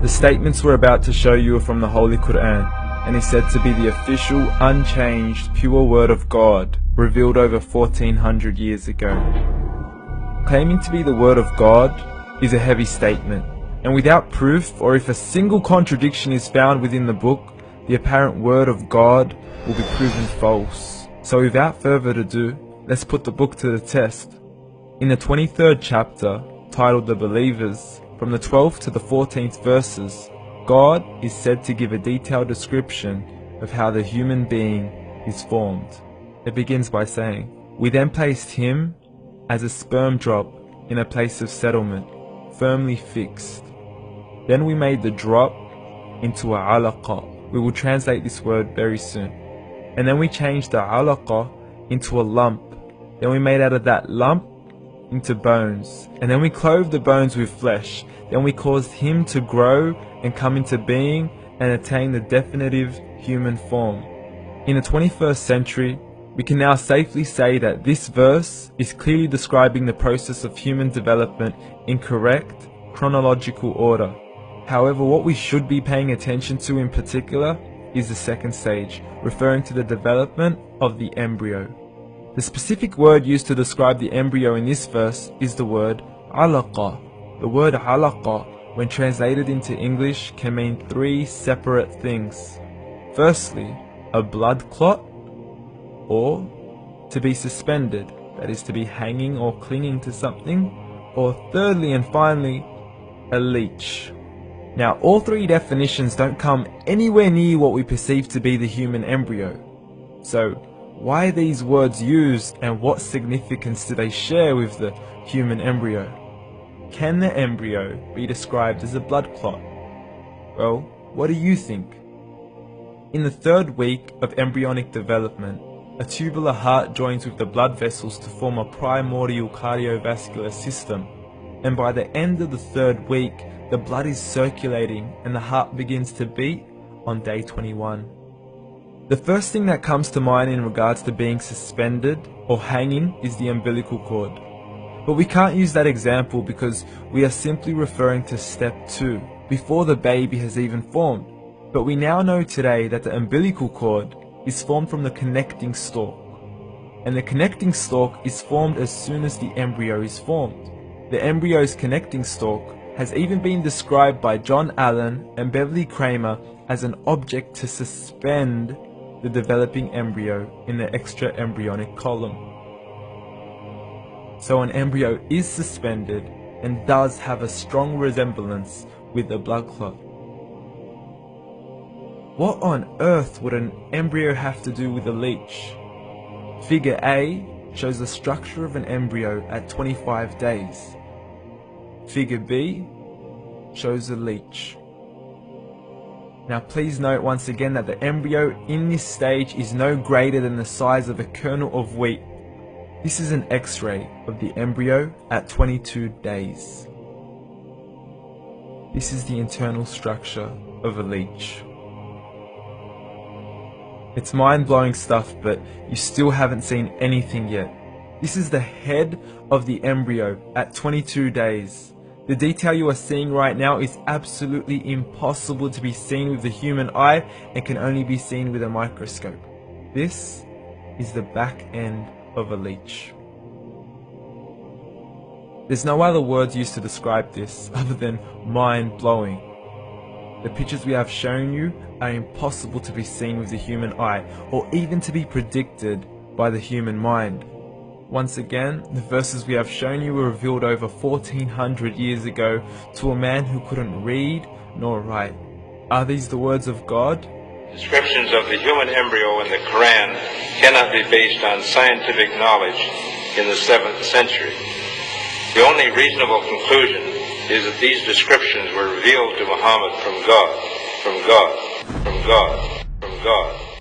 The statements we're about to show you are from the Holy Quran, and is said to be the official, unchanged, pure word of God, revealed over 1400 years ago. Claiming to be the word of God is a heavy statement, and without proof, or if a single contradiction is found within the book, the apparent word of God will be proven false. So without further ado, let's put the book to the test. In the 23rd chapter, titled The Believers, from the 12th to the 14th verses, God is said to give a detailed description of how the human being is formed. It begins by saying, "We then placed him as a sperm drop in a place of settlement, firmly fixed. Then we made the drop into a alaqa." We will translate this word very soon. "And then we changed the alaqa into a lump. Then we made out of that lump into bones. And then we clothed the bones with flesh. Then we caused him to grow and come into being and attain the definitive human form." In the 21st century, we can now safely say that this verse is clearly describing the process of human development in correct chronological order. However, what we should be paying attention to in particular is the second stage, referring to the development of the embryo. The specific word used to describe the embryo in this verse is the word alaqa. The word alaqa, when translated into English, can mean three separate things. Firstly, a blood clot, or to be suspended, that is to be hanging or clinging to something, or thirdly and finally, a leech. Now, all three definitions don't come anywhere near what we perceive to be the human embryo. So, why are these words used, and what significance do they share with the human embryo? Can the embryo be described as a blood clot? Well, what do you think? In the third week of embryonic development, a tubular heart joins with the blood vessels to form a primordial cardiovascular system, and by the end of the third week, the blood is circulating and the heart begins to beat on day 21. The first thing that comes to mind in regards to being suspended or hanging is the umbilical cord. But we can't use that example because we are simply referring to step 2, before the baby has even formed. But we now know today that the umbilical cord is formed from the connecting stalk. And the connecting stalk is formed as soon as the embryo is formed. The embryo's connecting stalk has even been described by John Allen and Beverly Kramer as an object to suspend the developing embryo in the extra-embryonic column. So an embryo is suspended and does have a strong resemblance with a blood clot. What on earth would an embryo have to do with a leech? Figure A shows the structure of an embryo at 25 days. Figure B shows a leech. Now please note once again that the embryo in this stage is no greater than the size of a kernel of wheat. This is an X-ray of the embryo at 22 days. This is the internal structure of a leech. It's mind-blowing stuff, but you still haven't seen anything yet. This is the head of the embryo at 22 days. The detail you are seeing right now is absolutely impossible to be seen with the human eye and can only be seen with a microscope. This is the back end of a leech. There's no other words used to describe this other than mind-blowing. The pictures we have shown you are impossible to be seen with the human eye, or even to be predicted by the human mind. Once again, the verses we have shown you were revealed over 1400 years ago to a man who couldn't read nor write. Are these the words of God? Descriptions of the human embryo in the Quran cannot be based on scientific knowledge in the 7th century. The only reasonable conclusion is that these descriptions were revealed to Muhammad from God, from God, from God, from God.